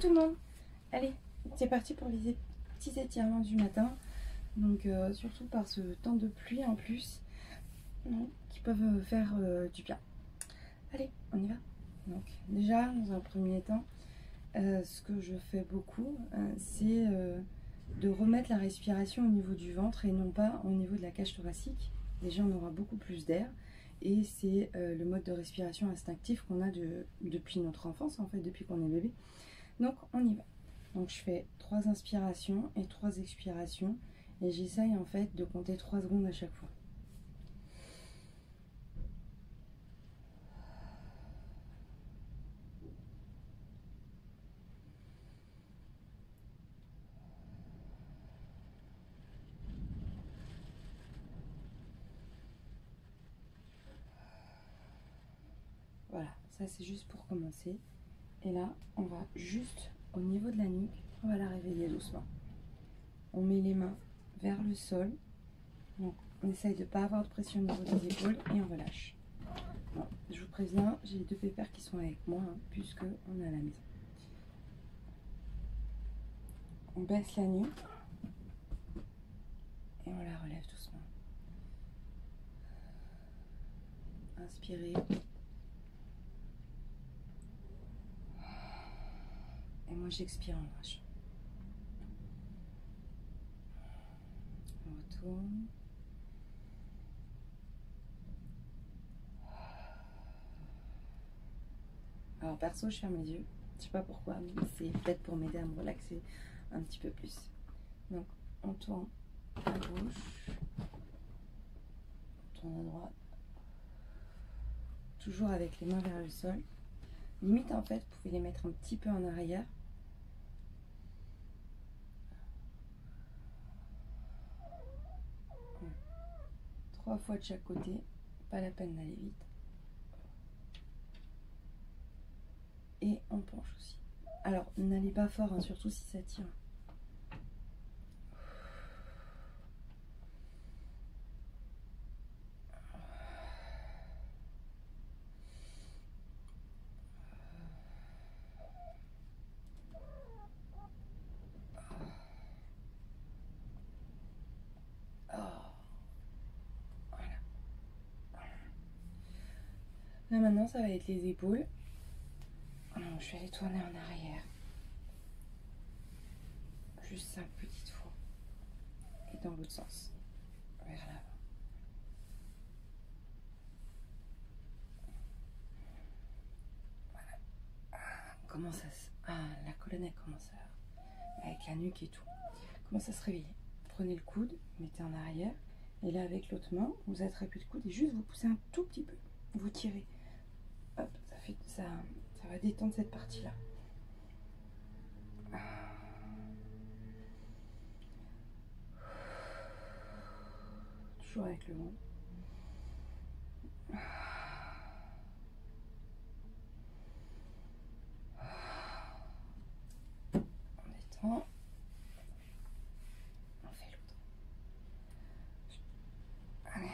tout le monde. Allez, c'est parti pour les petits étirements du matin. Donc surtout par ce temps de pluie en plus, qui peuvent faire du bien. Allez, on y va. Donc déjà, dans un premier temps, ce que je fais beaucoup, c'est de remettre la respiration au niveau du ventre et non pas au niveau de la cage thoracique. Déjà, on aura beaucoup plus d'air. Et c'est le mode de respiration instinctif qu'on a depuis notre enfance, en fait, depuis qu'on est bébé. Donc, on y va. Donc, je fais 3 inspirations et 3 expirations. Et j'essaye, en fait, de compter 3 secondes à chaque fois. Voilà, ça c'est juste pour commencer. Et là, on va juste au niveau de la nuque, on va la réveiller doucement. On met les mains vers le sol. Donc, on essaye de ne pas avoir de pression au niveau des épaules et on relâche. Bon, je vous préviens, j'ai les 2 pépères qui sont avec moi, puisque on est à la maison. On baisse la nuque et on la relève doucement. Inspirez. Et moi j'expire en relâchant. On retourne. Alors perso, je ferme les yeux. Je sais pas pourquoi, mais c'est peut-être pour m'aider à me relaxer un petit peu plus. Donc on tourne à gauche, on tourne à droite. Toujours avec les mains vers le sol. Limite en fait, vous pouvez les mettre un petit peu en arrière. Ouais. 3 fois de chaque côté, pas la peine d'aller vite. Et on penche aussi. Alors n'allez pas fort, hein, surtout si ça tire. Là maintenant ça va être les épaules. Donc, je vais les tourner en arrière. Juste 5 petites fois. Et dans l'autre sens. Vers l'avant. Voilà. La colonne elle commence à... avec la nuque et tout. Commence à se réveiller. Prenez le coude, mettez en arrière. Et là avec l'autre main, vous attrapez le coude et juste vous poussez un tout petit peu. Vous tirez. Hop, ça va détendre cette partie-là. Toujours avec le ventre. On détend. On fait l'autre. Allez.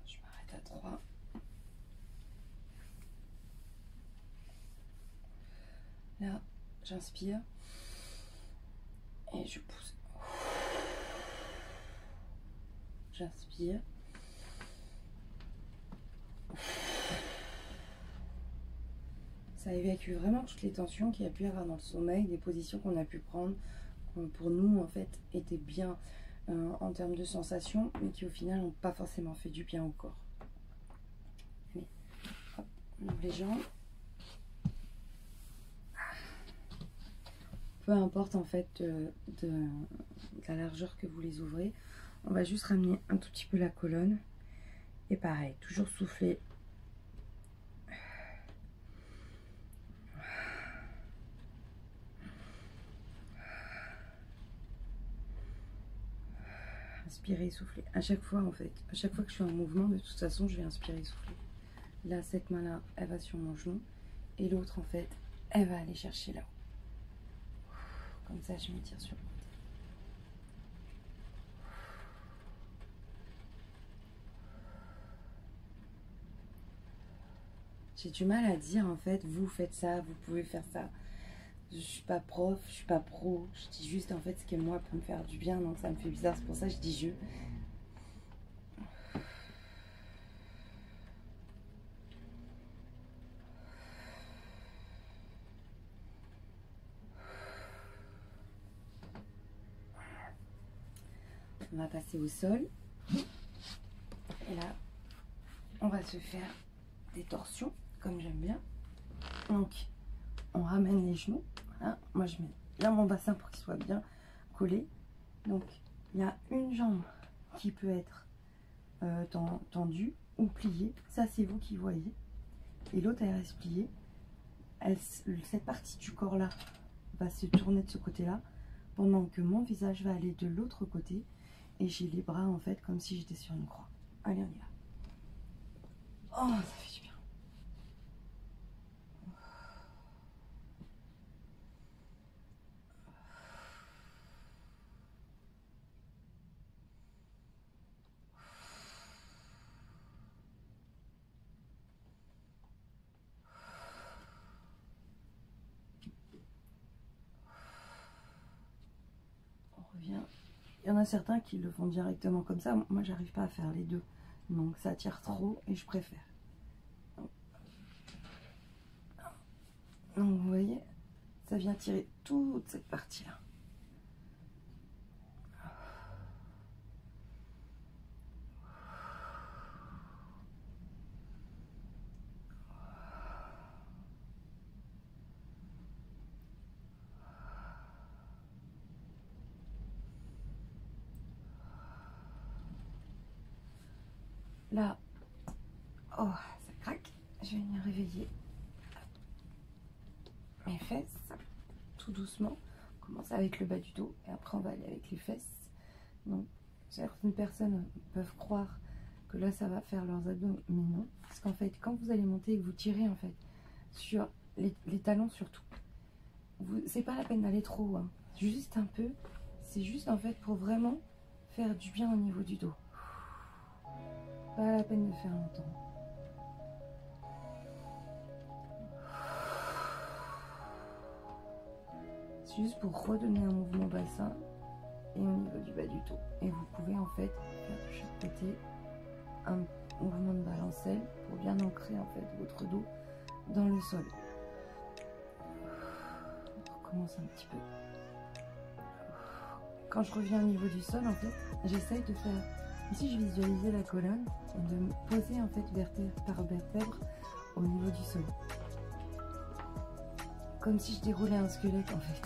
Je m'arrête à 3. Là, j'inspire et je pousse. J'inspire. Ça évacue vraiment toutes les tensions qu'il y a pu y avoir dans le sommeil, des positions qu'on a pu prendre, pour nous en fait étaient bien en termes de sensations, mais qui au final n'ont pas forcément fait du bien au corps. Allez, hop, on ouvre les jambes. Peu importe en fait de la largeur que vous les ouvrez, on va juste ramener un tout petit peu la colonne. Et pareil, toujours souffler. Inspirer, souffler. À chaque fois en fait, à chaque fois que je fais un mouvement, de toute façon, je vais inspirer, souffler. Là, cette main-là, elle va sur mon genou. Et l'autre en fait, elle va aller chercher là-haut. Comme ça, je me tire sur le côté. J'ai du mal à dire en fait, vous faites ça, vous pouvez faire ça. Je suis pas prof, je suis pas pro. Je dis juste en fait ce qui moi peut me faire du bien, donc ça me fait bizarre. C'est pour ça que je dis je. On va passer au sol. Et là, on va se faire des torsions, comme j'aime bien. Donc, on ramène les genoux. Voilà. Moi, je mets bien mon bassin pour qu'il soit bien collé. Donc, il y a une jambe qui peut être tendue ou pliée. Ça, c'est vous qui voyez. Et l'autre, elle reste pliée. Cette partie du corps-là va se tourner de ce côté-là, pendant que mon visage va aller de l'autre côté. Et j'ai les bras, en fait, comme si j'étais sur une croix. Allez, on y va. Oh, ça fait du bien. On revient. Il y en a certains qui le font directement comme ça. Moi, j'arrive pas à faire les deux. Donc, ça tire trop et je préfère. Donc, vous voyez, ça vient tirer toute cette partie-là. Là, oh, ça craque. Je vais venir réveiller mes fesses, tout doucement. On commence avec le bas du dos et après on va aller avec les fesses. Donc, certaines personnes peuvent croire que là, ça va faire leurs abdos, mais non. Parce qu'en fait, quand vous allez monter et que vous tirez en fait sur les talons surtout, c'est pas la peine d'aller trop haut, hein. Juste un peu. C'est juste en fait pour vraiment faire du bien au niveau du dos. Pas la peine de faire longtemps. C'est juste pour redonner un mouvement bassin et au niveau du bas du dos. Et vous pouvez en fait faire de chaque côté un mouvement de balancelle pour bien ancrer en fait votre dos dans le sol. On recommence un petit peu. Quand je reviens au niveau du sol, en fait, j'essaye de faire, ici je visualisais la colonne, et de me poser en fait vertèbre par vertèbre au niveau du sol. Comme si je déroulais un squelette en fait.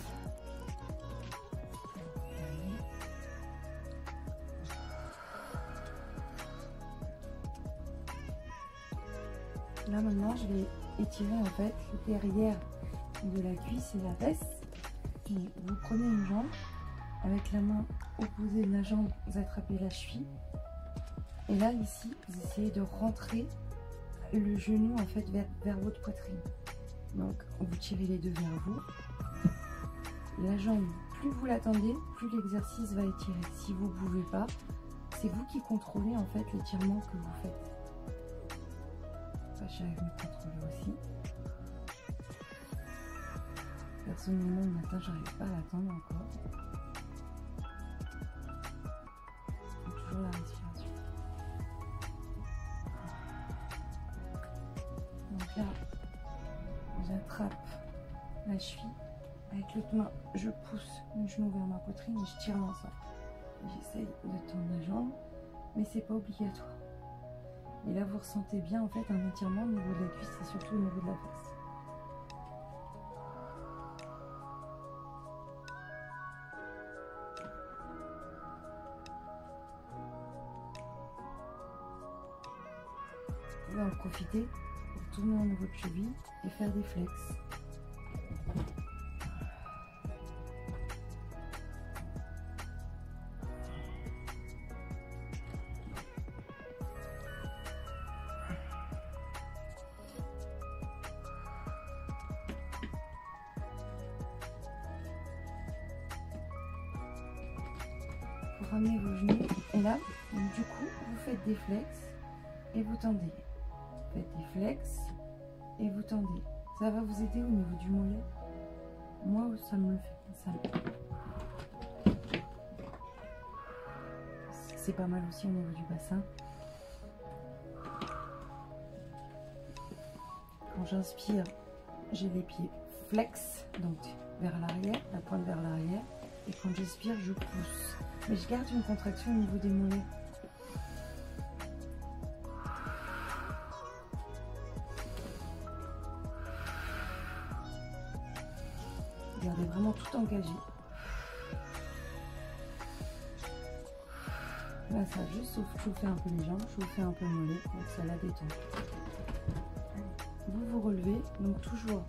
Là maintenant je vais étirer en fait le derrière de la cuisse et la fesse. Et vous prenez une jambe, avec la main opposée de la jambe, vous attrapez la cheville. Et là ici, vous essayez de rentrer le genou en fait vers votre poitrine. Donc vous tirez les deux vers vous. La jambe, plus vous l'attendez, plus l'exercice va étirer. Si vous ne pouvez pas, c'est vous qui contrôlez en fait l'étirement que vous faites. J'arrive à me contrôler aussi. Personnellement, le matin, j'arrive pas à l'attendre encore. Toujours la respiration. Donc là, j'attrape la cheville. Avec l'autre main, je pousse le genou vers ma poitrine et je tire l'ensemble. J'essaye de tendre la jambe, mais c'est pas obligatoire. Et là, vous ressentez bien en fait un étirement au niveau de la cuisse et surtout au niveau de la fesse. Vous pouvez en profiter pour tourner au niveau de cheville et faire des flex. ramenez vos genoux. Et là, donc, du coup, vous faites des flex et vous tendez. Vous faites des flex et vous tendez. Ça va vous aider au niveau du mollet. Moi, ça me le fait. C'est pas mal aussi au niveau du bassin. Quand j'inspire, j'ai les pieds flex, donc vers l'arrière, la pointe vers l'arrière. Et quand j'expire, je pousse. Mais je garde une contraction au niveau des mollets. Gardez vraiment tout engagé. Là, ça juste chauffer un peu les jambes, chauffer un peu le mollet, donc ça la détend. Vous vous relevez, donc toujours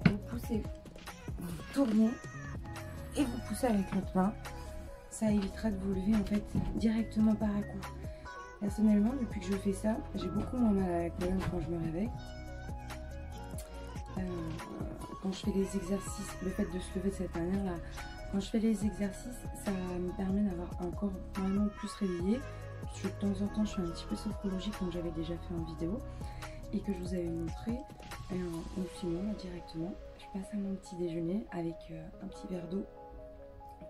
vous poussez, vous tournez et vous poussez avec l'autre main. Ça évitera de vous lever en fait directement par à coup. Personnellement, depuis que je fais ça, j'ai beaucoup moins mal à la colonne quand je me réveille. Quand je fais les exercices, le fait de se lever de cette manière-là, quand je fais les exercices, ça me permet d'avoir un corps vraiment plus réveillé. De temps en temps, je fais un petit peu sophrologie comme j'avais déjà fait en vidéo et que je vous avais montré. Donc sinon, là, directement, je passe à mon petit déjeuner avec un petit verre d'eau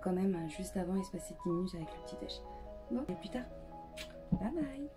quand même juste avant, espacer 10 minutes avec le petit déj. Bon, et plus tard. Bye bye.